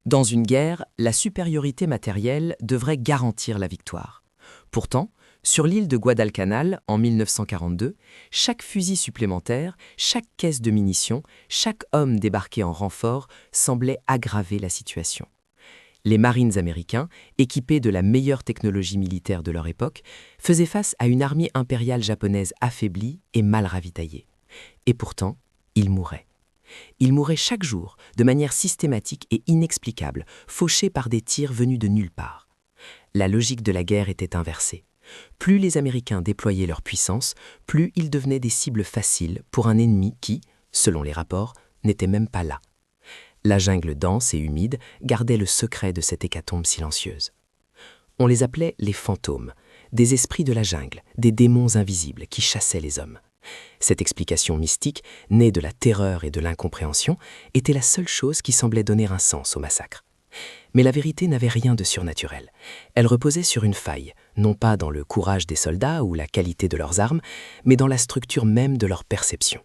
Dans une guerre, la supériorité matérielle devrait garantir la victoire. Pourtant, sur l'île de Guadalcanal, en 1942, chaque fusil supplémentaire, chaque caisse de munitions, chaque homme débarqué en renfort semblait aggraver la situation. Les Marines américains, équipés de la meilleure technologie militaire de leur époque, faisaient face à une armée impériale japonaise affaiblie et mal ravitaillée. Et pourtant, ils mouraient. Ils mouraient chaque jour, de manière systématique et inexplicable, fauchés par des tirs venus de nulle part. La logique de la guerre était inversée. Plus les Américains déployaient leur puissance, plus ils devenaient des cibles faciles pour un ennemi qui, selon les rapports, n'était même pas là. La jungle dense et humide gardait le secret de cette hécatombe silencieuse. On les appelait les fantômes, des esprits de la jungle, des démons invisibles qui chassaient les hommes. Cette explication mystique, née de la terreur et de l'incompréhension, était la seule chose qui semblait donner un sens au massacre. Mais la vérité n'avait rien de surnaturel. Elle reposait sur une faille, non pas dans le courage des soldats ou la qualité de leurs armes, mais dans la structure même de leur perception.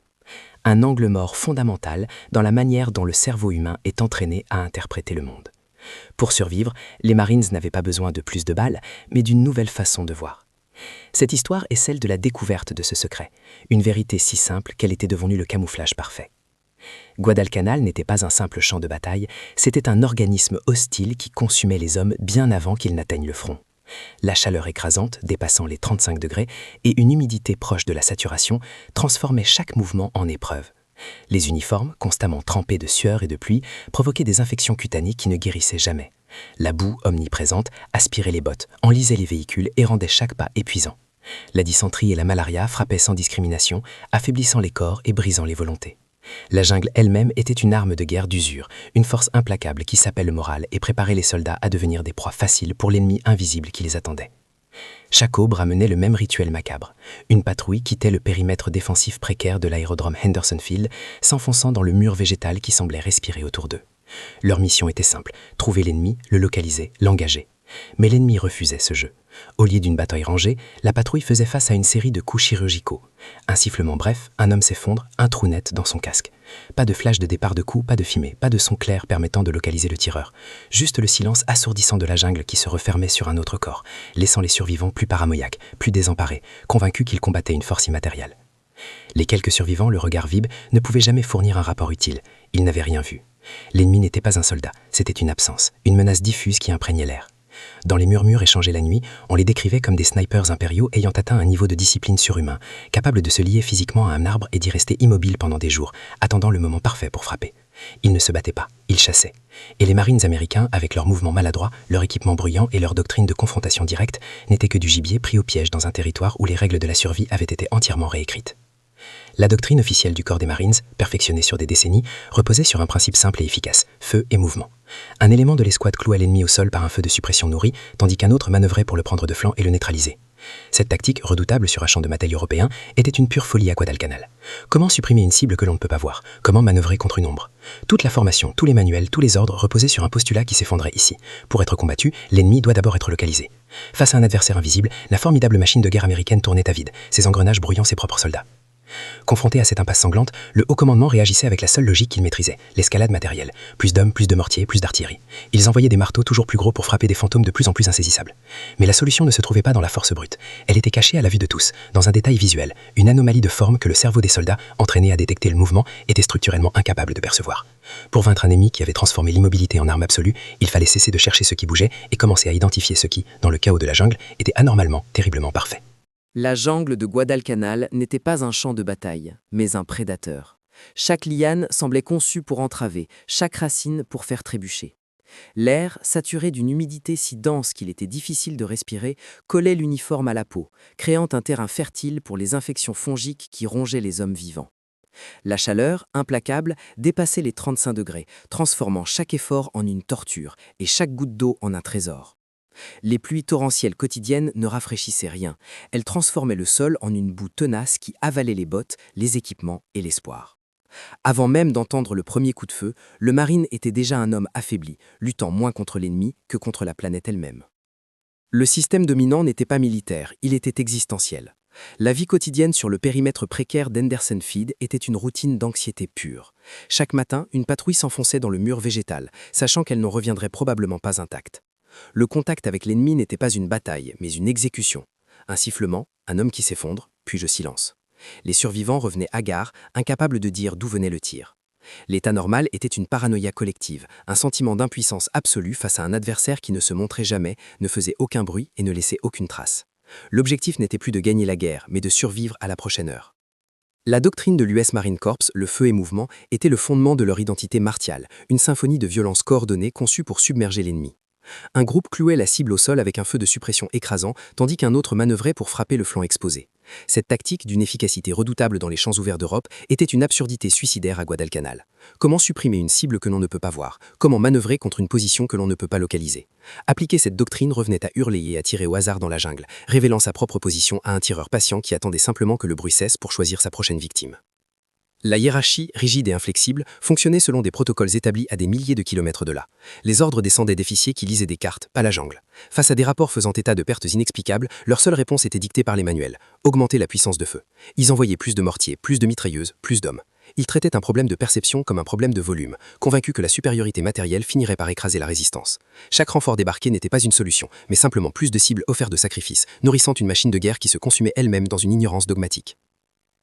Un angle mort fondamental dans la manière dont le cerveau humain est entraîné à interpréter le monde. Pour survivre, les Marines n'avaient pas besoin de plus de balles, mais d'une nouvelle façon de voir. Cette histoire est celle de la découverte de ce secret, une vérité si simple qu'elle était devenue le camouflage parfait. Guadalcanal n'était pas un simple champ de bataille, c'était un organisme hostile qui consumait les hommes bien avant qu'ils n'atteignent le front. La chaleur écrasante, dépassant les 35 degrés, et une humidité proche de la saturation transformaient chaque mouvement en épreuve. Les uniformes, constamment trempés de sueur et de pluie, provoquaient des infections cutanées qui ne guérissaient jamais. La boue, omniprésente, aspirait les bottes, enlisait les véhicules et rendait chaque pas épuisant. La dysenterie et la malaria frappaient sans discrimination, affaiblissant les corps et brisant les volontés. La jungle elle-même était une arme de guerre d'usure, une force implacable qui sapait le moral et préparait les soldats à devenir des proies faciles pour l'ennemi invisible qui les attendait. Chaque aube ramenait le même rituel macabre. Une patrouille quittait le périmètre défensif précaire de l'aérodrome Henderson Field, s'enfonçant dans le mur végétal qui semblait respirer autour d'eux. Leur mission était simple, trouver l'ennemi, le localiser, l'engager. Mais l'ennemi refusait ce jeu. Au lieu d'une bataille rangée, la patrouille faisait face à une série de coups chirurgicaux. Un sifflement bref, un homme s'effondre, un trou net dans son casque. Pas de flash de départ de coup, pas de fumée, pas de son clair permettant de localiser le tireur. Juste le silence assourdissant de la jungle qui se refermait sur un autre corps, laissant les survivants plus paranoïaques, plus désemparés, convaincus qu'ils combattaient une force immatérielle. Les quelques survivants, le regard vide, ne pouvaient jamais fournir un rapport utile. Ils n'avaient rien vu. L'ennemi n'était pas un soldat, c'était une absence, une menace diffuse qui imprégnait l'air. Dans les murmures échangés la nuit, on les décrivait comme des snipers impériaux ayant atteint un niveau de discipline surhumain, capables de se lier physiquement à un arbre et d'y rester immobiles pendant des jours, attendant le moment parfait pour frapper. Ils ne se battaient pas, ils chassaient. Et les Marines américains, avec leurs mouvements maladroits, leur équipement bruyant et leur doctrine de confrontation directe, n'étaient que du gibier pris au piège dans un territoire où les règles de la survie avaient été entièrement réécrites. La doctrine officielle du corps des Marines, perfectionnée sur des décennies, reposait sur un principe simple et efficace, feu et mouvement. Un élément de l'escouade clouait l'ennemi au sol par un feu de suppression nourri, tandis qu'un autre manœuvrait pour le prendre de flanc et le neutraliser. Cette tactique, redoutable sur un champ de bataille européen, était une pure folie à Guadalcanal. Comment supprimer une cible que l'on ne peut pas voir? Comment manœuvrer contre une ombre? Toute la formation, tous les manuels, tous les ordres reposaient sur un postulat qui s'effondrait ici. Pour être combattu, l'ennemi doit d'abord être localisé. Face à un adversaire invisible, la formidable machine de guerre américaine tournait à vide, ses engrenages brouillant ses propres soldats. Confronté à cette impasse sanglante, le haut commandement réagissait avec la seule logique qu'il maîtrisait, l'escalade matérielle. Plus d'hommes, plus de mortiers, plus d'artillerie. Ils envoyaient des marteaux toujours plus gros pour frapper des fantômes de plus en plus insaisissables. Mais la solution ne se trouvait pas dans la force brute. Elle était cachée à la vue de tous, dans un détail visuel, une anomalie de forme que le cerveau des soldats, entraîné à détecter le mouvement, était structurellement incapable de percevoir. Pour vaincre un ennemi qui avait transformé l'immobilité en arme absolue, il fallait cesser de chercher ce qui bougeait et commencer à identifier ce qui, dans le chaos de la jungle, était anormalement, terriblement parfait. La jungle de Guadalcanal n'était pas un champ de bataille, mais un prédateur. Chaque liane semblait conçue pour entraver, chaque racine pour faire trébucher. L'air, saturé d'une humidité si dense qu'il était difficile de respirer, collait l'uniforme à la peau, créant un terrain fertile pour les infections fongiques qui rongeaient les hommes vivants. La chaleur, implacable, dépassait les 35 degrés, transformant chaque effort en une torture et chaque goutte d'eau en un trésor. Les pluies torrentielles quotidiennes ne rafraîchissaient rien. Elles transformaient le sol en une boue tenace qui avalait les bottes, les équipements et l'espoir. Avant même d'entendre le premier coup de feu, le Marine était déjà un homme affaibli, luttant moins contre l'ennemi que contre la planète elle-même. Le système dominant n'était pas militaire, il était existentiel. La vie quotidienne sur le périmètre précaire d'Henderson Field était une routine d'anxiété pure. Chaque matin, une patrouille s'enfonçait dans le mur végétal, sachant qu'elle n'en reviendrait probablement pas intacte. Le contact avec l'ennemi n'était pas une bataille, mais une exécution. Un sifflement, un homme qui s'effondre, puis le silence. Les survivants revenaient hagards, incapables de dire d'où venait le tir. L'état normal était une paranoïa collective, un sentiment d'impuissance absolue face à un adversaire qui ne se montrait jamais, ne faisait aucun bruit et ne laissait aucune trace. L'objectif n'était plus de gagner la guerre, mais de survivre à la prochaine heure. La doctrine de l'US Marine Corps, le feu et mouvement, était le fondement de leur identité martiale, une symphonie de violence coordonnée conçue pour submerger l'ennemi. Un groupe clouait la cible au sol avec un feu de suppression écrasant, tandis qu'un autre manœuvrait pour frapper le flanc exposé. Cette tactique, d'une efficacité redoutable dans les champs ouverts d'Europe, était une absurdité suicidaire à Guadalcanal. Comment supprimer une cible que l'on ne peut pas voir? Comment manœuvrer contre une position que l'on ne peut pas localiser? Appliquer cette doctrine revenait à hurler et à tirer au hasard dans la jungle, révélant sa propre position à un tireur patient qui attendait simplement que le bruit cesse pour choisir sa prochaine victime. La hiérarchie, rigide et inflexible, fonctionnait selon des protocoles établis à des milliers de kilomètres de là. Les ordres descendaient d'officiers qui lisaient des cartes, pas la jungle. Face à des rapports faisant état de pertes inexplicables, leur seule réponse était dictée par les manuels: augmenter la puissance de feu. Ils envoyaient plus de mortiers, plus de mitrailleuses, plus d'hommes. Ils traitaient un problème de perception comme un problème de volume, convaincus que la supériorité matérielle finirait par écraser la résistance. Chaque renfort débarqué n'était pas une solution, mais simplement plus de cibles offertes de sacrifices, nourrissant une machine de guerre qui se consumait elle-même dans une ignorance dogmatique.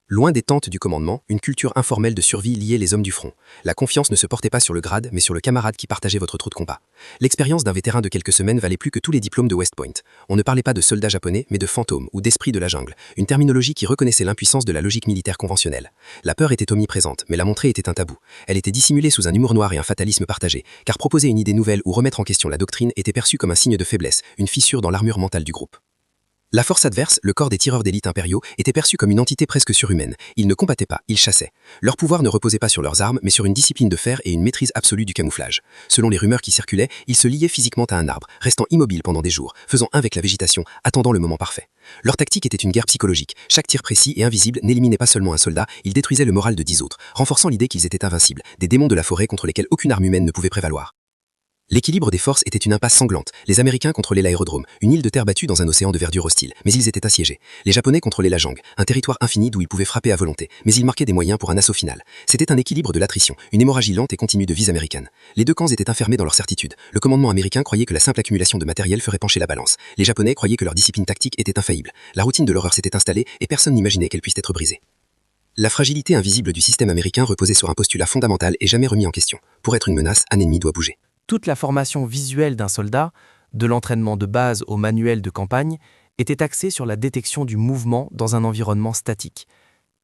Loin des tentes du commandement, une culture informelle de survie liait les hommes du front. La confiance ne se portait pas sur le grade, mais sur le camarade qui partageait votre trou de combat. L'expérience d'un vétéran de quelques semaines valait plus que tous les diplômes de West Point. On ne parlait pas de soldats japonais, mais de fantômes ou d'esprits de la jungle, une terminologie qui reconnaissait l'impuissance de la logique militaire conventionnelle. La peur était omniprésente, mais la montrer était un tabou. Elle était dissimulée sous un humour noir et un fatalisme partagé, car proposer une idée nouvelle ou remettre en question la doctrine était perçu comme un signe de faiblesse, une fissure dans l'armure mentale du groupe. La force adverse, le corps des tireurs d'élite impériaux, était perçu comme une entité presque surhumaine. Ils ne combattaient pas, ils chassaient. Leur pouvoir ne reposait pas sur leurs armes, mais sur une discipline de fer et une maîtrise absolue du camouflage. Selon les rumeurs qui circulaient, ils se liaient physiquement à un arbre, restant immobiles pendant des jours, faisant un avec la végétation, attendant le moment parfait. Leur tactique était une guerre psychologique. Chaque tir précis et invisible n'éliminait pas seulement un soldat, il détruisait le moral de 10 autres, renforçant l'idée qu'ils étaient invincibles, des démons de la forêt contre lesquels aucune arme humaine ne pouvait prévaloir. L'équilibre des forces était une impasse sanglante. Les Américains contrôlaient l'aérodrome, une île de terre battue dans un océan de verdure hostile, mais ils étaient assiégés. Les Japonais contrôlaient la jungle, un territoire infini d'où ils pouvaient frapper à volonté, mais ils marquaient des moyens pour un assaut final. C'était un équilibre de l'attrition, une hémorragie lente et continue de vies américaines. Les deux camps étaient enfermés dans leur certitude. Le commandement américain croyait que la simple accumulation de matériel ferait pencher la balance. Les Japonais croyaient que leur discipline tactique était infaillible. La routine de l'horreur s'était installée et personne n'imaginait qu'elle puisse être brisée. La fragilité invisible du système américain reposait sur un postulat fondamental et jamais remis en question. Pour être une menace, un ennemi doit bouger. Toute la formation visuelle d'un soldat, de l'entraînement de base au manuel de campagne, était axée sur la détection du mouvement dans un environnement statique.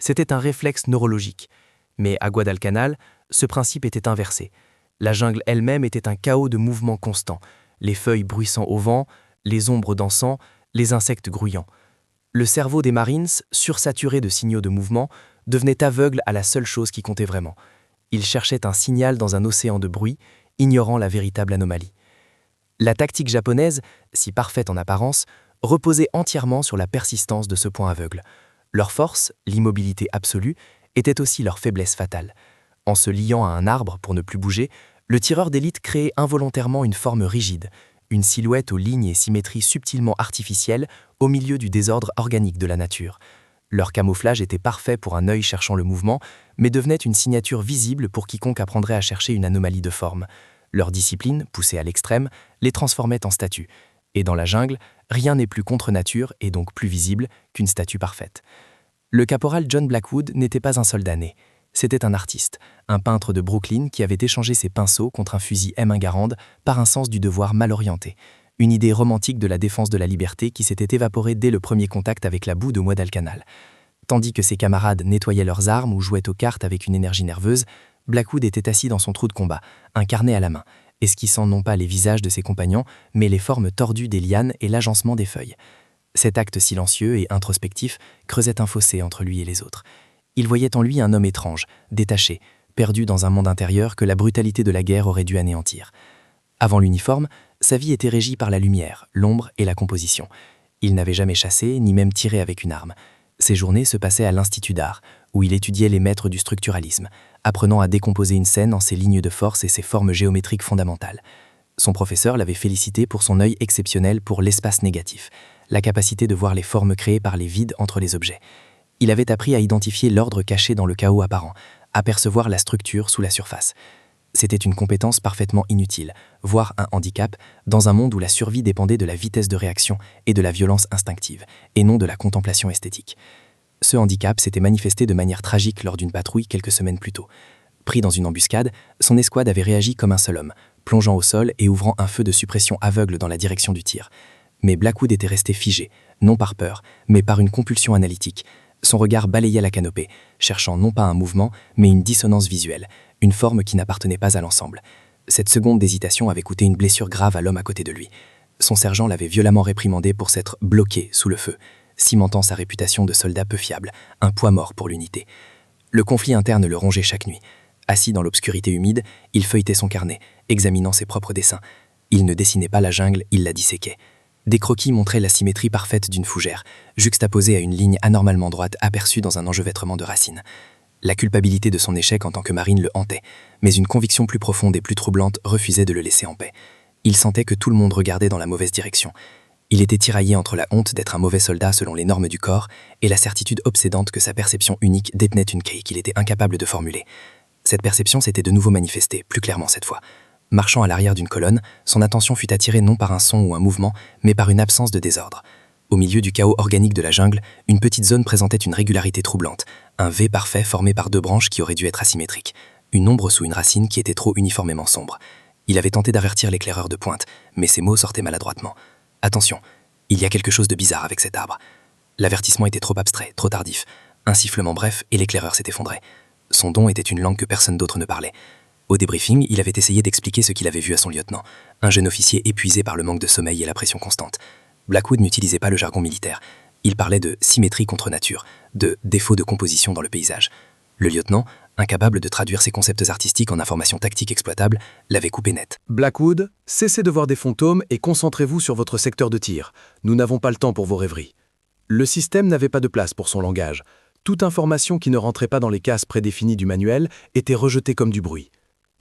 C'était un réflexe neurologique. Mais à Guadalcanal, ce principe était inversé. La jungle elle-même était un chaos de mouvements constants, les feuilles bruissant au vent, les ombres dansant, les insectes grouillant. Le cerveau des Marines, sursaturé de signaux de mouvement, devenait aveugle à la seule chose qui comptait vraiment. Il cherchait un signal dans un océan de bruit, ignorant la véritable anomalie. La tactique japonaise, si parfaite en apparence, reposait entièrement sur la persistance de ce point aveugle. Leur force, l'immobilité absolue, était aussi leur faiblesse fatale. En se liant à un arbre pour ne plus bouger, le tireur d'élite créait involontairement une forme rigide, une silhouette aux lignes et symétries subtilement artificielles au milieu du désordre organique de la nature. Leur camouflage était parfait pour un œil cherchant le mouvement, mais devenait une signature visible pour quiconque apprendrait à chercher une anomalie de forme. Leur discipline, poussée à l'extrême, les transformait en statues. Et dans la jungle, rien n'est plus contre nature et donc plus visible qu'une statue parfaite. Le caporal John Blackwood n'était pas un soldat né. C'était un artiste, un peintre de Brooklyn qui avait échangé ses pinceaux contre un fusil M1 Garand par un sens du devoir mal orienté. Une idée romantique de la défense de la liberté qui s'était évaporée dès le premier contact avec la boue de Guadalcanal. Tandis que ses camarades nettoyaient leurs armes ou jouaient aux cartes avec une énergie nerveuse, Blackwood était assis dans son trou de combat, un carnet à la main, esquissant non pas les visages de ses compagnons, mais les formes tordues des lianes et l'agencement des feuilles. Cet acte silencieux et introspectif creusait un fossé entre lui et les autres. Il voyait en lui un homme étrange, détaché, perdu dans un monde intérieur que la brutalité de la guerre aurait dû anéantir. Avant l'uniforme, sa vie était régie par la lumière, l'ombre et la composition. Il n'avait jamais chassé, ni même tiré avec une arme. Ses journées se passaient à l'Institut d'art, où il étudiait les maîtres du structuralisme, apprenant à décomposer une scène en ses lignes de force et ses formes géométriques fondamentales. Son professeur l'avait félicité pour son œil exceptionnel pour l'espace négatif, la capacité de voir les formes créées par les vides entre les objets. Il avait appris à identifier l'ordre caché dans le chaos apparent, à percevoir la structure sous la surface. C'était une compétence parfaitement inutile, voire un handicap, dans un monde où la survie dépendait de la vitesse de réaction et de la violence instinctive, et non de la contemplation esthétique. Ce handicap s'était manifesté de manière tragique lors d'une patrouille quelques semaines plus tôt. Pris dans une embuscade, son escouade avait réagi comme un seul homme, plongeant au sol et ouvrant un feu de suppression aveugle dans la direction du tir. Mais Blackwood était resté figé, non par peur, mais par une compulsion analytique. Son regard balayait la canopée, cherchant non pas un mouvement, mais une dissonance visuelle, une forme qui n'appartenait pas à l'ensemble. Cette seconde d'hésitation avait coûté une blessure grave à l'homme à côté de lui. Son sergent l'avait violemment réprimandé pour s'être bloqué sous le feu, cimentant sa réputation de soldat peu fiable, un poids mort pour l'unité. Le conflit interne le rongeait chaque nuit. Assis dans l'obscurité humide, il feuilletait son carnet, examinant ses propres dessins. Il ne dessinait pas la jungle, il la disséquait. Des croquis montraient la symétrie parfaite d'une fougère, juxtaposée à une ligne anormalement droite aperçue dans un enchevêtrement de racines. La culpabilité de son échec en tant que marine le hantait, mais une conviction plus profonde et plus troublante refusait de le laisser en paix. Il sentait que tout le monde regardait dans la mauvaise direction. Il était tiraillé entre la honte d'être un mauvais soldat selon les normes du corps et la certitude obsédante que sa perception unique détenait une grille qu'il était incapable de formuler. Cette perception s'était de nouveau manifestée, plus clairement cette fois. Marchant à l'arrière d'une colonne, son attention fut attirée non par un son ou un mouvement, mais par une absence de désordre. Au milieu du chaos organique de la jungle, une petite zone présentait une régularité troublante, un V parfait formé par deux branches qui auraient dû être asymétriques, une ombre sous une racine qui était trop uniformément sombre. Il avait tenté d'avertir l'éclaireur de pointe, mais ses mots sortaient maladroitement. « Attention, il y a quelque chose de bizarre avec cet arbre. » L'avertissement était trop abstrait, trop tardif. Un sifflement bref et l'éclaireur s'est effondré. Son don était une langue que personne d'autre ne parlait. Au débriefing, il avait essayé d'expliquer ce qu'il avait vu à son lieutenant, un jeune officier épuisé par le manque de sommeil et la pression constante. Blackwood n'utilisait pas le jargon militaire. Il parlait de symétrie contre nature, de défaut de composition dans le paysage. Le lieutenant, incapable de traduire ses concepts artistiques en informations tactiques exploitables, l'avait coupé net. Blackwood, cessez de voir des fantômes et concentrez-vous sur votre secteur de tir. Nous n'avons pas le temps pour vos rêveries. Le système n'avait pas de place pour son langage. Toute information qui ne rentrait pas dans les cases prédéfinies du manuel était rejetée comme du bruit.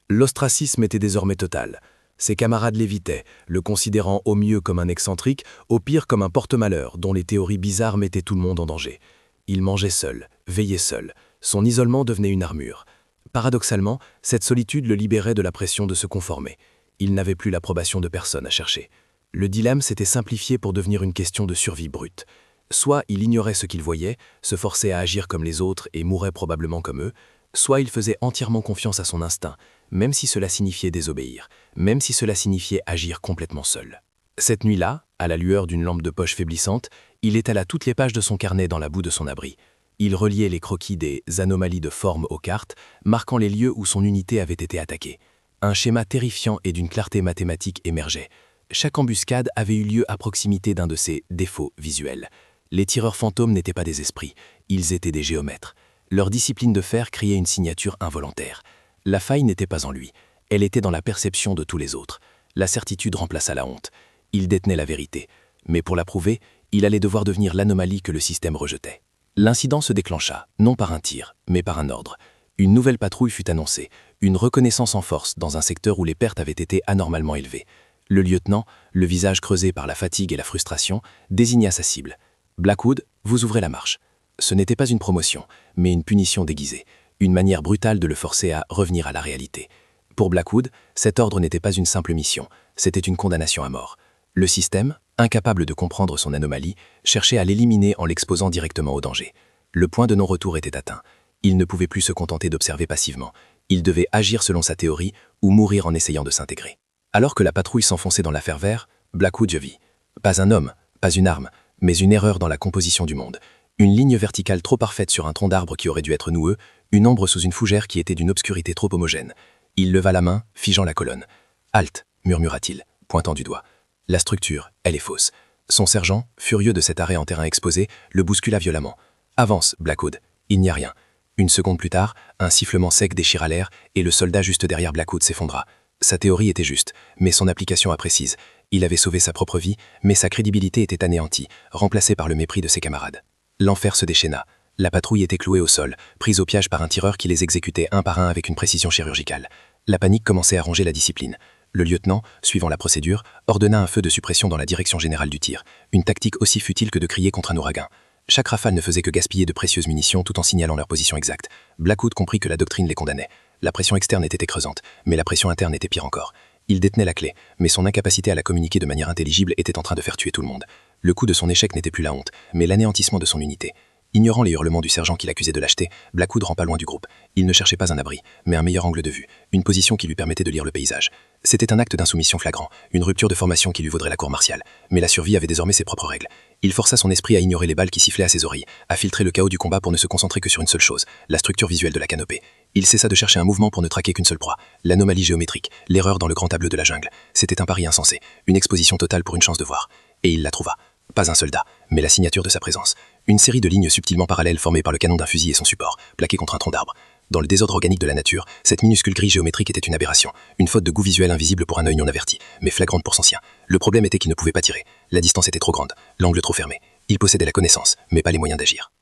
L'ostracisme était désormais total. Ses camarades l'évitaient, le considérant au mieux comme un excentrique, au pire comme un porte-malheur dont les théories bizarres mettaient tout le monde en danger. Il mangeait seul, veillait seul. Son isolement devenait une armure. Paradoxalement, cette solitude le libérait de la pression de se conformer. Il n'avait plus l'approbation de personne à chercher. Le dilemme s'était simplifié pour devenir une question de survie brute. Soit il ignorait ce qu'il voyait, se forçait à agir comme les autres et mourait probablement comme eux, soit il faisait entièrement confiance à son instinct, même si cela signifiait désobéir, même si cela signifiait agir complètement seul. Cette nuit-là, à la lueur d'une lampe de poche faiblissante, il étala toutes les pages de son carnet dans la boue de son abri. Il reliait les croquis des anomalies de forme aux cartes, marquant les lieux où son unité avait été attaquée. Un schéma terrifiant et d'une clarté mathématique émergeait. Chaque embuscade avait eu lieu à proximité d'un de ses défauts visuels. Les tireurs fantômes n'étaient pas des esprits, ils étaient des géomètres. Leur discipline de fer créait une signature involontaire. La faille n'était pas en lui, elle était dans la perception de tous les autres. La certitude remplaça la honte. Il détenait la vérité, mais pour la prouver, il allait devoir devenir l'anomalie que le système rejetait. L'incident se déclencha, non par un tir, mais par un ordre. Une nouvelle patrouille fut annoncée, une reconnaissance en force dans un secteur où les pertes avaient été anormalement élevées. Le lieutenant, le visage creusé par la fatigue et la frustration, désigna sa cible. « Blackwood, vous ouvrez la marche. » Ce n'était pas une promotion, mais une punition déguisée, une manière brutale de le forcer à revenir à la réalité. Pour Blackwood, cet ordre n'était pas une simple mission, c'était une condamnation à mort. Le système, incapable de comprendre son anomalie, cherchait à l'éliminer en l'exposant directement au danger. Le point de non-retour était atteint. Il ne pouvait plus se contenter d'observer passivement. Il devait agir selon sa théorie ou mourir en essayant de s'intégrer. Alors que la patrouille s'enfonçait dans l'affaire vert, Blackwood vit. Pas un homme, pas une arme, mais une erreur dans la composition du monde. Une ligne verticale trop parfaite sur un tronc d'arbre qui aurait dû être noueux, une ombre sous une fougère qui était d'une obscurité trop homogène. Il leva la main, figeant la colonne. « Halte !» murmura-t-il, pointant du doigt. « La structure, elle est fausse. » Son sergent, furieux de cet arrêt en terrain exposé, le bouscula violemment. « Avance, Blackwood. Il n'y a rien. » Une seconde plus tard, un sifflement sec déchira l'air et le soldat juste derrière Blackwood s'effondra. Sa théorie était juste, mais son application imprécise. Il avait sauvé sa propre vie, mais sa crédibilité était anéantie, remplacée par le mépris de ses camarades. L'enfer se déchaîna. La patrouille était clouée au sol, prise au piège par un tireur qui les exécutait un par un avec une précision chirurgicale. La panique commençait à ronger la discipline. Le lieutenant, suivant la procédure, ordonna un feu de suppression dans la direction générale du tir, une tactique aussi futile que de crier contre un ouragan. Chaque rafale ne faisait que gaspiller de précieuses munitions tout en signalant leur position exacte. Blackwood comprit que la doctrine les condamnait. La pression externe était écrasante, mais la pression interne était pire encore. Il détenait la clé, mais son incapacité à la communiquer de manière intelligible était en train de faire tuer tout le monde. Le coup de son échec n'était plus la honte, mais l'anéantissement de son unité. Ignorant les hurlements du sergent qui l'accusait de lâcheté, Blackwood rampa loin du groupe. Il ne cherchait pas un abri, mais un meilleur angle de vue, une position qui lui permettait de lire le paysage. C'était un acte d'insoumission flagrant, une rupture de formation qui lui vaudrait la cour martiale. Mais la survie avait désormais ses propres règles. Il força son esprit à ignorer les balles qui sifflaient à ses oreilles, à filtrer le chaos du combat pour ne se concentrer que sur une seule chose, la structure visuelle de la canopée. Il cessa de chercher un mouvement pour ne traquer qu'une seule proie, l'anomalie géométrique, l'erreur dans le grand tableau de la jungle. C'était un pari insensé, une exposition totale pour une chance de voir. Et il la trouva. Pas un soldat, mais la signature de sa présence. Une série de lignes subtilement parallèles formées par le canon d'un fusil et son support, plaqué contre un tronc d'arbre. Dans le désordre organique de la nature, cette minuscule grille géométrique était une aberration, une faute de goût visuel invisible pour un œil non averti, mais flagrante pour son sien. Le problème était qu'il ne pouvait pas tirer. La distance était trop grande, l'angle trop fermé. Il possédait la connaissance, mais pas les moyens d'agir.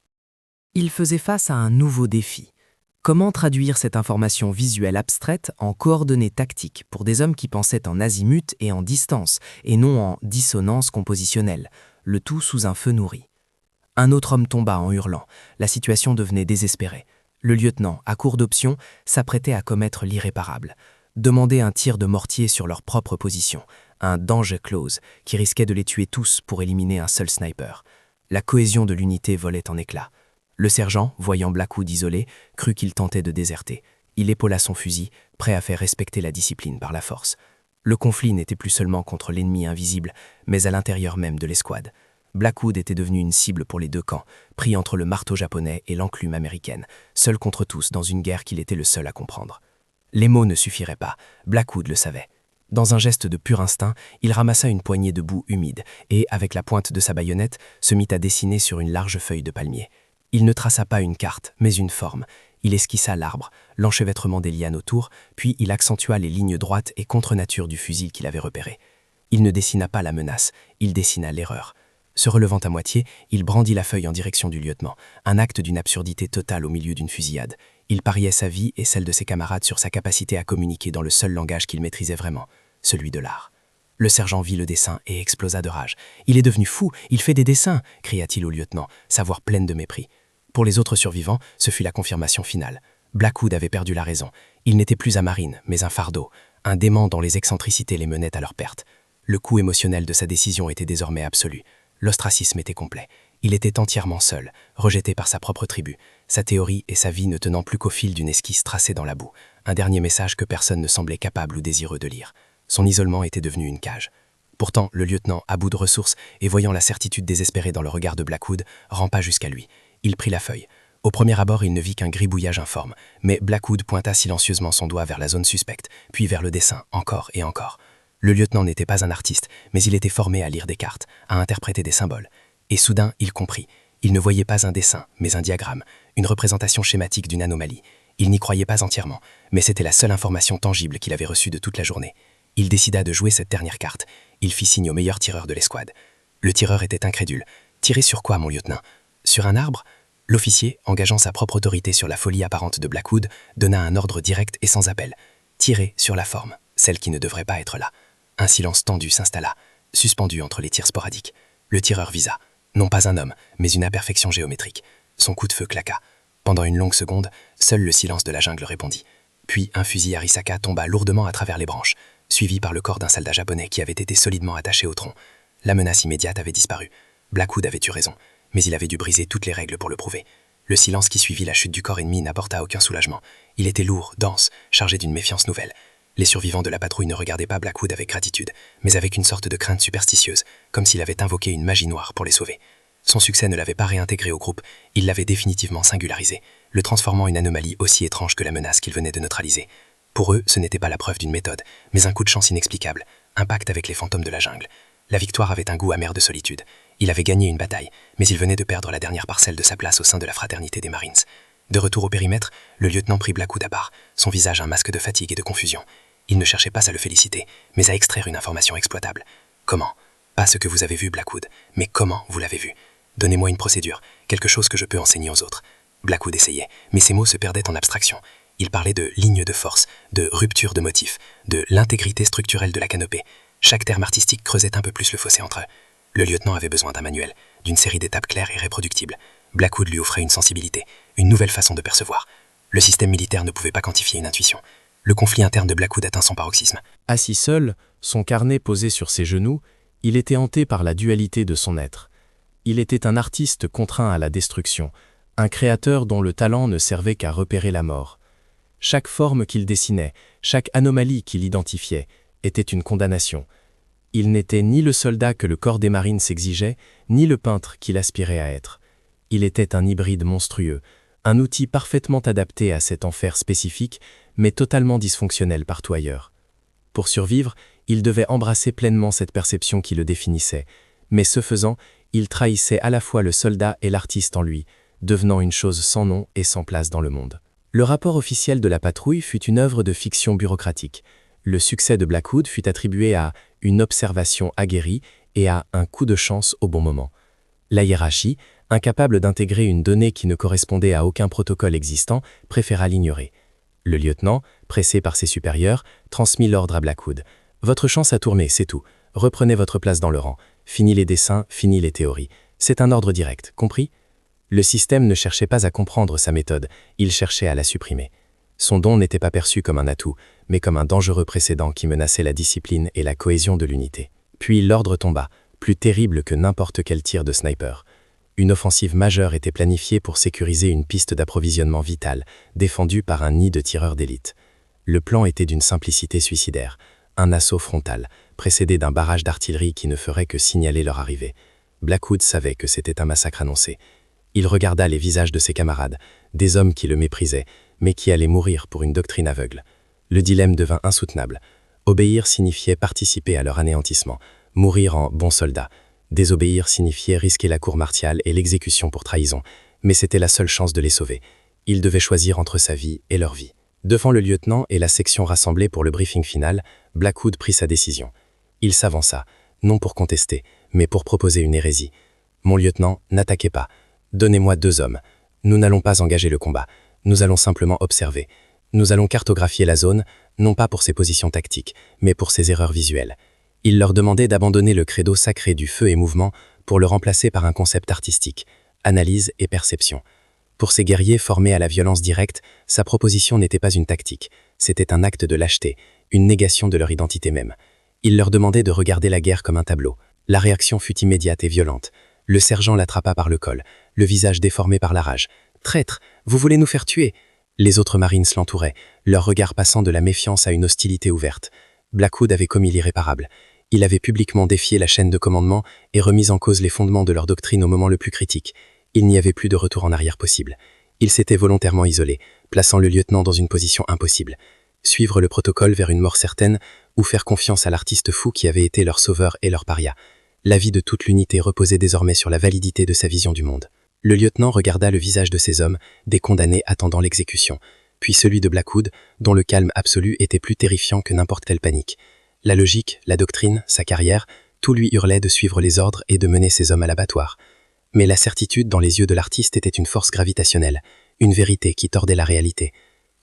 Il faisait face à un nouveau défi. Comment traduire cette information visuelle abstraite en coordonnées tactiques pour des hommes qui pensaient en azimut et en distance, et non en dissonance compositionnelle, le tout sous un feu nourri. Un autre homme tomba en hurlant. La situation devenait désespérée. Le lieutenant, à court d'options, s'apprêtait à commettre l'irréparable. Demander un tir de mortier sur leur propre position, un danger close qui risquait de les tuer tous pour éliminer un seul sniper. La cohésion de l'unité volait en éclats. Le sergent, voyant Blackwood isolé, crut qu'il tentait de déserter. Il épaula son fusil, prêt à faire respecter la discipline par la force. Le conflit n'était plus seulement contre l'ennemi invisible, mais à l'intérieur même de l'escouade. Blackwood était devenu une cible pour les deux camps, pris entre le marteau japonais et l'enclume américaine, seul contre tous dans une guerre qu'il était le seul à comprendre. Les mots ne suffiraient pas, Blackwood le savait. Dans un geste de pur instinct, il ramassa une poignée de boue humide et, avec la pointe de sa baïonnette, se mit à dessiner sur une large feuille de palmier. Il ne traça pas une carte, mais une forme. Il esquissa l'arbre, l'enchevêtrement des lianes autour, puis il accentua les lignes droites et contre-nature du fusil qu'il avait repéré. Il ne dessina pas la menace, il dessina l'erreur. Se relevant à moitié, il brandit la feuille en direction du lieutenant, un acte d'une absurdité totale au milieu d'une fusillade. Il pariait sa vie et celle de ses camarades sur sa capacité à communiquer dans le seul langage qu'il maîtrisait vraiment, celui de l'art. Le sergent vit le dessin et explosa de rage. « Il est devenu fou, il fait des dessins !» cria-t-il au lieutenant, sa voix pleine de mépris. Pour les autres survivants, ce fut la confirmation finale. Blackwood avait perdu la raison. Il n'était plus un marine, mais un fardeau, un dément dont les excentricités les menaient à leur perte. Le coût émotionnel de sa décision était désormais absolu. L'ostracisme était complet. Il était entièrement seul, rejeté par sa propre tribu, sa théorie et sa vie ne tenant plus qu'au fil d'une esquisse tracée dans la boue, un dernier message que personne ne semblait capable ou désireux de lire. Son isolement était devenu une cage. Pourtant, le lieutenant, à bout de ressources et voyant la certitude désespérée dans le regard de Blackwood, rampa jusqu'à lui. Il prit la feuille. Au premier abord, il ne vit qu'un gribouillage informe, mais Blackwood pointa silencieusement son doigt vers la zone suspecte, puis vers le dessin, encore et encore. Le lieutenant n'était pas un artiste, mais il était formé à lire des cartes, à interpréter des symboles. Et soudain, il comprit. Il ne voyait pas un dessin, mais un diagramme, une représentation schématique d'une anomalie. Il n'y croyait pas entièrement, mais c'était la seule information tangible qu'il avait reçue de toute la journée. Il décida de jouer cette dernière carte. Il fit signe au meilleur tireur de l'escouade. Le tireur était incrédule. « Tirer sur quoi, mon lieutenant ? Sur un arbre ?» L'officier, engageant sa propre autorité sur la folie apparente de Blackwood, donna un ordre direct et sans appel. « Tirer sur la forme, celle qui ne devrait pas être là. » Un silence tendu s'installa, suspendu entre les tirs sporadiques. Le tireur visa. Non pas un homme, mais une imperfection géométrique. Son coup de feu claqua. Pendant une longue seconde, seul le silence de la jungle répondit. Puis un fusil Arisaka tomba lourdement à travers les branches, suivi par le corps d'un soldat japonais qui avait été solidement attaché au tronc. La menace immédiate avait disparu. Blackwood avait eu raison, mais il avait dû briser toutes les règles pour le prouver. Le silence qui suivit la chute du corps ennemi n'apporta aucun soulagement. Il était lourd, dense, chargé d'une méfiance nouvelle. Les survivants de la patrouille ne regardaient pas Blackwood avec gratitude, mais avec une sorte de crainte superstitieuse, comme s'il avait invoqué une magie noire pour les sauver. Son succès ne l'avait pas réintégré au groupe, il l'avait définitivement singularisé, le transformant en une anomalie aussi étrange que la menace qu'il venait de neutraliser. Pour eux, ce n'était pas la preuve d'une méthode, mais un coup de chance inexplicable, un pacte avec les fantômes de la jungle. La victoire avait un goût amer de solitude. Il avait gagné une bataille, mais il venait de perdre la dernière parcelle de sa place au sein de la fraternité des Marines. De retour au périmètre, le lieutenant prit Blackwood à part, son visage un masque de fatigue et de confusion. Il ne cherchait pas à le féliciter, mais à extraire une information exploitable. Comment ? Pas ce que vous avez vu, Blackwood, mais comment vous l'avez vu. Donnez-moi une procédure, quelque chose que je peux enseigner aux autres. Blackwood essayait, mais ses mots se perdaient en abstraction. Il parlait de lignes de force, de rupture de motifs, de l'intégrité structurelle de la canopée. Chaque terme artistique creusait un peu plus le fossé entre eux. Le lieutenant avait besoin d'un manuel, d'une série d'étapes claires et reproductibles. Blackwood lui offrait une sensibilité, une nouvelle façon de percevoir. Le système militaire ne pouvait pas quantifier une intuition. Le conflit interne de Blackwood atteint son paroxysme. Assis seul, son carnet posé sur ses genoux, il était hanté par la dualité de son être. Il était un artiste contraint à la destruction, un créateur dont le talent ne servait qu'à repérer la mort. Chaque forme qu'il dessinait, chaque anomalie qu'il identifiait, était une condamnation. Il n'était ni le soldat que le corps des marines s'exigeait, ni le peintre qu'il aspirait à être. Il était un hybride monstrueux, un outil parfaitement adapté à cet enfer spécifique, mais totalement dysfonctionnel partout ailleurs. Pour survivre, il devait embrasser pleinement cette perception qui le définissait, mais ce faisant, il trahissait à la fois le soldat et l'artiste en lui, devenant une chose sans nom et sans place dans le monde. Le rapport officiel de la patrouille fut une œuvre de fiction bureaucratique. Le succès de Blackwood fut attribué à une observation aguerrie et à un coup de chance au bon moment. La hiérarchie, incapable d'intégrer une donnée qui ne correspondait à aucun protocole existant, préféra l'ignorer. Le lieutenant, pressé par ses supérieurs, transmit l'ordre à Blackwood. « Votre chance a tourné, c'est tout. Reprenez votre place dans le rang. Fini les dessins, fini les théories. C'est un ordre direct, compris ?» Le système ne cherchait pas à comprendre sa méthode, il cherchait à la supprimer. Son don n'était pas perçu comme un atout, mais comme un dangereux précédent qui menaçait la discipline et la cohésion de l'unité. Puis l'ordre tomba, plus terrible que n'importe quel tir de sniper. Une offensive majeure était planifiée pour sécuriser une piste d'approvisionnement vitale, défendue par un nid de tireurs d'élite. Le plan était d'une simplicité suicidaire, un assaut frontal, précédé d'un barrage d'artillerie qui ne ferait que signaler leur arrivée. Blackwood savait que c'était un massacre annoncé. Il regarda les visages de ses camarades, des hommes qui le méprisaient, mais qui allaient mourir pour une doctrine aveugle. Le dilemme devint insoutenable. Obéir signifiait participer à leur anéantissement, mourir en bon soldat. Désobéir signifiait risquer la cour martiale et l'exécution pour trahison, mais c'était la seule chance de les sauver. Il devait choisir entre sa vie et leur vie. Devant le lieutenant et la section rassemblée pour le briefing final, Blackwood prit sa décision. Il s'avança, non pour contester, mais pour proposer une hérésie. « Mon lieutenant, n'attaquez pas. Donnez-moi 2 hommes. Nous n'allons pas engager le combat. Nous allons simplement observer. Nous allons cartographier la zone, non pas pour ses positions tactiques, mais pour ses erreurs visuelles. » Il leur demandait d'abandonner le credo sacré du feu et mouvement pour le remplacer par un concept artistique, analyse et perception. Pour ces guerriers formés à la violence directe, sa proposition n'était pas une tactique, c'était un acte de lâcheté, une négation de leur identité même. Il leur demandait de regarder la guerre comme un tableau. La réaction fut immédiate et violente. Le sergent l'attrapa par le col, le visage déformé par la rage. « Traître, vous voulez nous faire tuer ?» Les autres Marines l'entouraient, leur regard passant de la méfiance à une hostilité ouverte. Blackwood avait commis l'irréparable. Il avait publiquement défié la chaîne de commandement et remis en cause les fondements de leur doctrine au moment le plus critique. Il n'y avait plus de retour en arrière possible. Il s'était volontairement isolé, plaçant le lieutenant dans une position impossible. Suivre le protocole vers une mort certaine ou faire confiance à l'artiste fou qui avait été leur sauveur et leur paria. La vie de toute l'unité reposait désormais sur la validité de sa vision du monde. Le lieutenant regarda le visage de ces hommes, des condamnés attendant l'exécution, puis celui de Blackwood, dont le calme absolu était plus terrifiant que n'importe quelle panique. La logique, la doctrine, sa carrière, tout lui hurlait de suivre les ordres et de mener ses hommes à l'abattoir. Mais la certitude dans les yeux de l'artiste était une force gravitationnelle, une vérité qui tordait la réalité.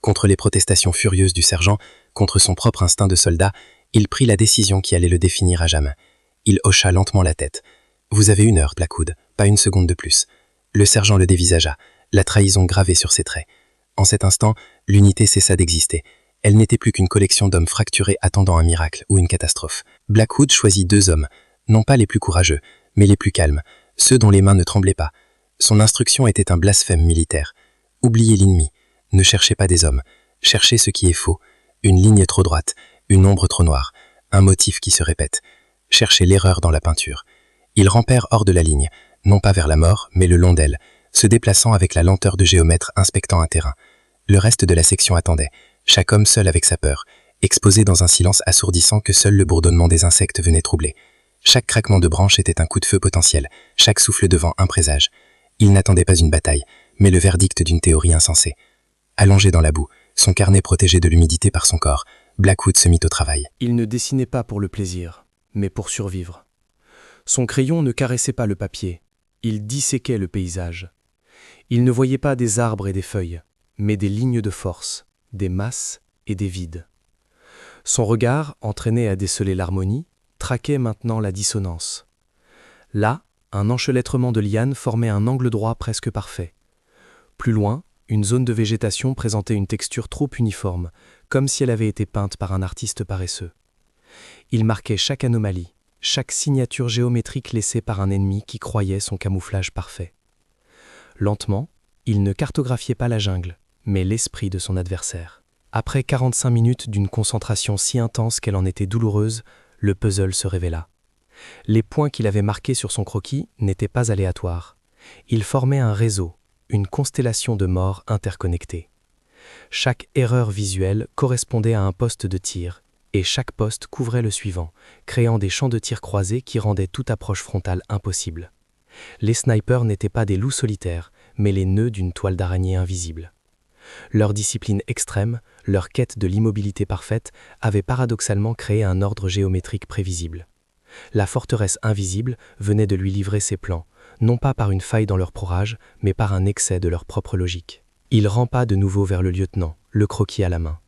Contre les protestations furieuses du sergent, contre son propre instinct de soldat, il prit la décision qui allait le définir à jamais. Il hocha lentement la tête. « Vous avez 1 heure, Blackwood, pas une seconde de plus. » Le sergent le dévisagea, la trahison gravée sur ses traits. En cet instant, l'unité cessa d'exister. Elle n'était plus qu'une collection d'hommes fracturés attendant un miracle ou une catastrophe. Blackwood choisit 2 hommes, non pas les plus courageux, mais les plus calmes, ceux dont les mains ne tremblaient pas. Son instruction était un blasphème militaire. Oubliez l'ennemi, ne cherchez pas des hommes, cherchez ce qui est faux, une ligne trop droite, une ombre trop noire, un motif qui se répète. Cherchez l'erreur dans la peinture. Ils rampèrent hors de la ligne, non pas vers la mort, mais le long d'elle, se déplaçant avec la lenteur de géomètre inspectant un terrain. Le reste de la section attendait, chaque homme seul avec sa peur, exposé dans un silence assourdissant que seul le bourdonnement des insectes venait troubler. Chaque craquement de branche était un coup de feu potentiel, chaque souffle de vent un présage. Il n'attendait pas une bataille, mais le verdict d'une théorie insensée. Allongé dans la boue, son carnet protégé de l'humidité par son corps, Blackwood se mit au travail. Il ne dessinait pas pour le plaisir, mais pour survivre. Son crayon ne caressait pas le papier, il disséquait le paysage. Il ne voyait pas des arbres et des feuilles, mais des lignes de force, des masses et des vides. Son regard, entraîné à déceler l'harmonie, traquait maintenant la dissonance. Là, un enchevêtrement de lianes formait un angle droit presque parfait. Plus loin, une zone de végétation présentait une texture trop uniforme, comme si elle avait été peinte par un artiste paresseux. Il marquait chaque anomalie, chaque signature géométrique laissée par un ennemi qui croyait son camouflage parfait. Lentement, il ne cartographiait pas la jungle, mais l'esprit de son adversaire. Après 45 minutes d'une concentration si intense qu'elle en était douloureuse, le puzzle se révéla. Les points qu'il avait marqués sur son croquis n'étaient pas aléatoires. Ils formaient un réseau, une constellation de morts interconnectés. Chaque erreur visuelle correspondait à un poste de tir, et chaque poste couvrait le suivant, créant des champs de tir croisés qui rendaient toute approche frontale impossible. Les snipers n'étaient pas des loups solitaires, mais les nœuds d'une toile d'araignée invisible. Leur discipline extrême, leur quête de l'immobilité parfaite, avait paradoxalement créé un ordre géométrique prévisible. La forteresse invisible venait de lui livrer ses plans, non pas par une faille dans leur prorage, mais par un excès de leur propre logique. Il rampa de nouveau vers le lieutenant, le croquis à la main.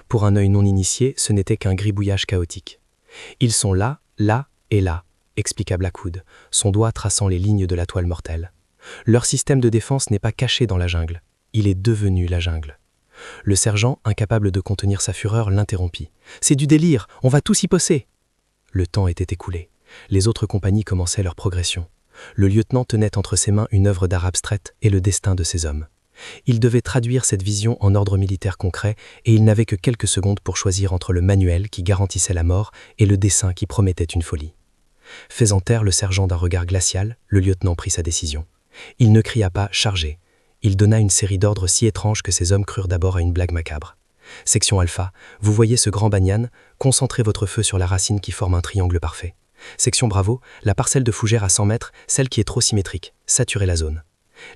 Pour un œil non initié, ce n'était qu'un gribouillage chaotique. « Ils sont là, là et là », expliqua Blackwood, son doigt traçant les lignes de la toile mortelle. « Leur système de défense n'est pas caché dans la jungle. Il est devenu la jungle. » Le sergent, incapable de contenir sa fureur, l'interrompit. « C'est du délire, on va tous y posser !» Le temps était écoulé. Les autres compagnies commençaient leur progression. Le lieutenant tenait entre ses mains une œuvre d'art abstraite et le destin de ses hommes. Il devait traduire cette vision en ordre militaire concret et il n'avait que quelques secondes pour choisir entre le manuel qui garantissait la mort et le dessin qui promettait une folie. Faisant taire le sergent d'un regard glacial, le lieutenant prit sa décision. Il ne cria pas « chargez ». Il donna une série d'ordres si étranges que ses hommes crurent d'abord à une blague macabre. « Section Alpha, vous voyez ce grand banyan, concentrez votre feu sur la racine qui forme un triangle parfait. Section Bravo, la parcelle de fougère à 100 mètres, celle qui est trop symétrique, saturez la zone. »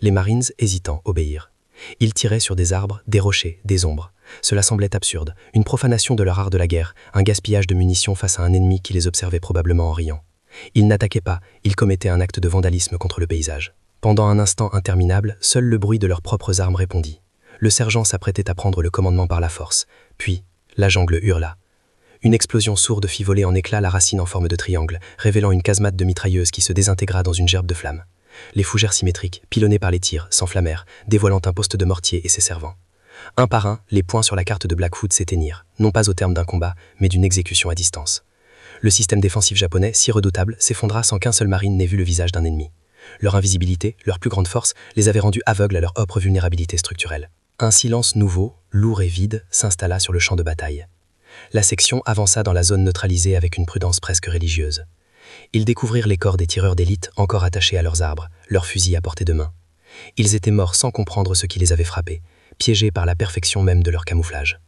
Les Marines, hésitants, obéirent. Ils tiraient sur des arbres, des rochers, des ombres. Cela semblait absurde, une profanation de leur art de la guerre, un gaspillage de munitions face à un ennemi qui les observait probablement en riant. Ils n'attaquaient pas, ils commettaient un acte de vandalisme contre le paysage. Pendant un instant interminable, seul le bruit de leurs propres armes répondit. Le sergent s'apprêtait à prendre le commandement par la force. Puis, la jungle hurla. Une explosion sourde fit voler en éclats la racine en forme de triangle, révélant une casemate de mitrailleuse qui se désintégra dans une gerbe de flammes. Les fougères symétriques, pilonnées par les tirs, s'enflammèrent, dévoilant un poste de mortier et ses servants. Un par un, les points sur la carte de Blackwood s'éteignirent, non pas au terme d'un combat, mais d'une exécution à distance. Le système défensif japonais, si redoutable, s'effondra sans qu'un seul marine n'ait vu le visage d'un ennemi. Leur invisibilité, leur plus grande force, les avait rendus aveugles à leur propre vulnérabilité structurelle. Un silence nouveau, lourd et vide, s'installa sur le champ de bataille. La section avança dans la zone neutralisée avec une prudence presque religieuse. Ils découvrirent les corps des tireurs d'élite encore attachés à leurs arbres, leurs fusils à portée de main. Ils étaient morts sans comprendre ce qui les avait frappés, piégés par la perfection même de leur camouflage.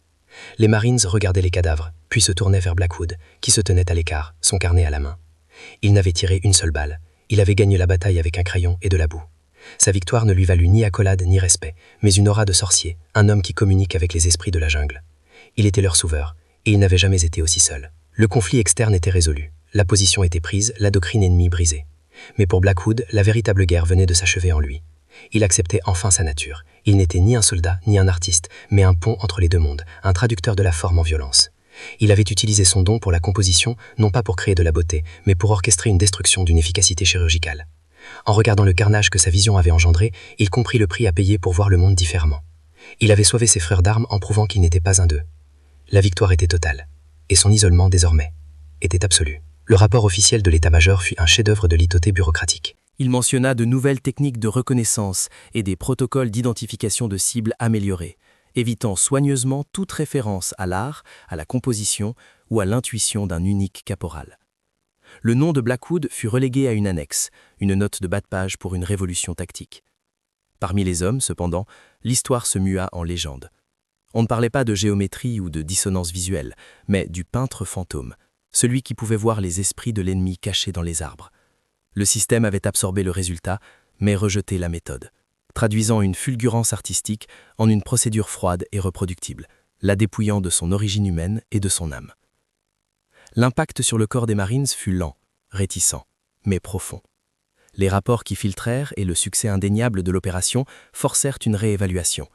Les Marines regardaient les cadavres, puis se tournaient vers Blackwood, qui se tenait à l'écart, son carnet à la main. Il n'avait tiré une seule balle. Il avait gagné la bataille avec un crayon et de la boue. Sa victoire ne lui valut ni accolade ni respect, mais une aura de sorcier, un homme qui communique avec les esprits de la jungle. Il était leur sauveur, et il n'avait jamais été aussi seul. Le conflit externe était résolu. La position était prise, la doctrine ennemie brisée. Mais pour Blackwood, la véritable guerre venait de s'achever en lui. Il acceptait enfin sa nature. Il n'était ni un soldat, ni un artiste, mais un pont entre les deux mondes, un traducteur de la forme en violence. Il avait utilisé son don pour la composition, non pas pour créer de la beauté, mais pour orchestrer une destruction d'une efficacité chirurgicale. En regardant le carnage que sa vision avait engendré, il comprit le prix à payer pour voir le monde différemment. Il avait sauvé ses frères d'armes en prouvant qu'il n'était pas un d'eux. La victoire était totale, et son isolement, désormais, était absolu. Le rapport officiel de l'état-major fut un chef-d'œuvre de litoté bureaucratique. Il mentionna de nouvelles techniques de reconnaissance et des protocoles d'identification de cibles améliorés, évitant soigneusement toute référence à l'art, à la composition ou à l'intuition d'un unique caporal. Le nom de Blackwood fut relégué à une annexe, une note de bas de page pour une révolution tactique. Parmi les hommes, cependant, l'histoire se mua en légende. On ne parlait pas de géométrie ou de dissonance visuelle, mais du peintre fantôme, celui qui pouvait voir les esprits de l'ennemi cachés dans les arbres. Le système avait absorbé le résultat, mais rejeté la méthode, traduisant une fulgurance artistique en une procédure froide et reproductible, la dépouillant de son origine humaine et de son âme. L'impact sur le corps des Marines fut lent, réticent, mais profond. Les rapports qui filtrèrent et le succès indéniable de l'opération forcèrent une réévaluation.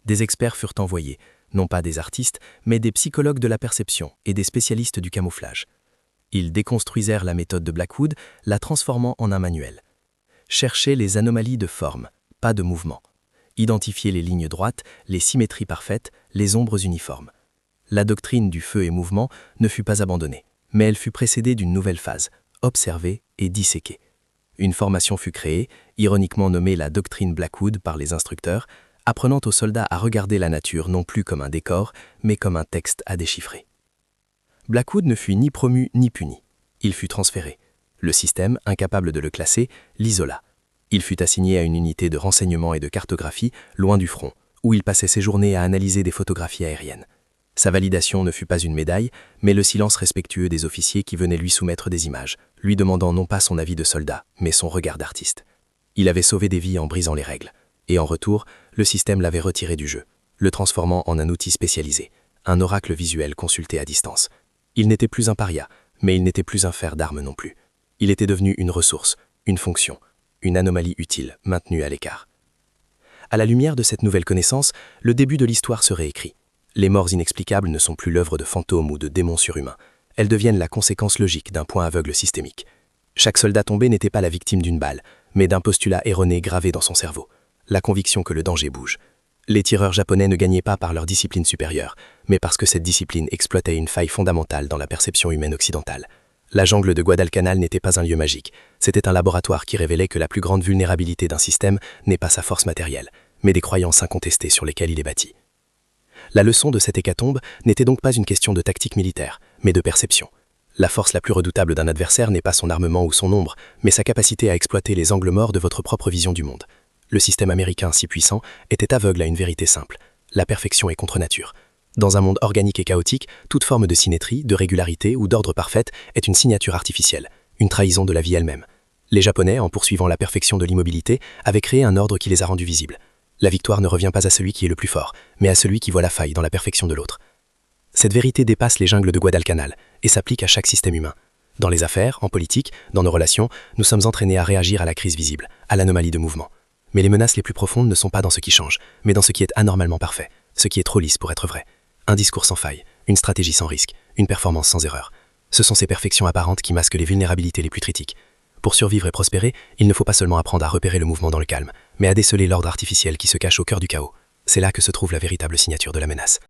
Des experts furent envoyés, non pas des artistes, mais des psychologues de la perception et des spécialistes du camouflage. Ils déconstruisèrent la méthode de Blackwood, la transformant en un manuel. Cherchez les anomalies de forme, pas de mouvement. Identifiez les lignes droites, les symétries parfaites, les ombres uniformes. La doctrine du feu et mouvement ne fut pas abandonnée, mais elle fut précédée d'une nouvelle phase, observer et disséquer. Une formation fut créée, ironiquement nommée la doctrine Blackwood par les instructeurs, apprenant aux soldats à regarder la nature non plus comme un décor, mais comme un texte à déchiffrer. Blackwood ne fut ni promu ni puni. Il fut transféré. Le système, incapable de le classer, l'isola. Il fut assigné à une unité de renseignement et de cartographie, loin du front, où il passait ses journées à analyser des photographies aériennes. Sa validation ne fut pas une médaille, mais le silence respectueux des officiers qui venaient lui soumettre des images, lui demandant non pas son avis de soldat, mais son regard d'artiste. Il avait sauvé des vies en brisant les règles. Et en retour, le système l'avait retiré du jeu, le transformant en un outil spécialisé, un oracle visuel consulté à distance. Il n'était plus un paria, mais il n'était plus un fer d'armes non plus. Il était devenu une ressource, une fonction, une anomalie utile, maintenue à l'écart. À la lumière de cette nouvelle connaissance, le début de l'histoire se réécrit. Les morts inexplicables ne sont plus l'œuvre de fantômes ou de démons surhumains. Elles deviennent la conséquence logique d'un point aveugle systémique. Chaque soldat tombé n'était pas la victime d'une balle, mais d'un postulat erroné gravé dans son cerveau. La conviction que le danger bouge. Les tireurs japonais ne gagnaient pas par leur discipline supérieure, mais parce que cette discipline exploitait une faille fondamentale dans la perception humaine occidentale. La jungle de Guadalcanal n'était pas un lieu magique. C'était un laboratoire qui révélait que la plus grande vulnérabilité d'un système n'est pas sa force matérielle, mais des croyances incontestées sur lesquelles il est bâti. La leçon de cette hécatombe n'était donc pas une question de tactique militaire, mais de perception. La force la plus redoutable d'un adversaire n'est pas son armement ou son nombre, mais sa capacité à exploiter les angles morts de votre propre vision du monde. Le système américain si puissant était aveugle à une vérité simple. La perfection est contre nature. Dans un monde organique et chaotique, toute forme de symétrie, de régularité ou d'ordre parfaite est une signature artificielle, une trahison de la vie elle-même. Les Japonais, en poursuivant la perfection de l'immobilité, avaient créé un ordre qui les a rendus visibles. La victoire ne revient pas à celui qui est le plus fort, mais à celui qui voit la faille dans la perfection de l'autre. Cette vérité dépasse les jungles de Guadalcanal et s'applique à chaque système humain. Dans les affaires, en politique, dans nos relations, nous sommes entraînés à réagir à la crise visible, à l'anomalie de mouvement. Mais les menaces les plus profondes ne sont pas dans ce qui change, mais dans ce qui est anormalement parfait, ce qui est trop lisse pour être vrai. Un discours sans faille, une stratégie sans risque, une performance sans erreur. Ce sont ces perfections apparentes qui masquent les vulnérabilités les plus critiques. Pour survivre et prospérer, il ne faut pas seulement apprendre à repérer le mouvement dans le calme, mais à déceler l'ordre artificiel qui se cache au cœur du chaos. C'est là que se trouve la véritable signature de la menace.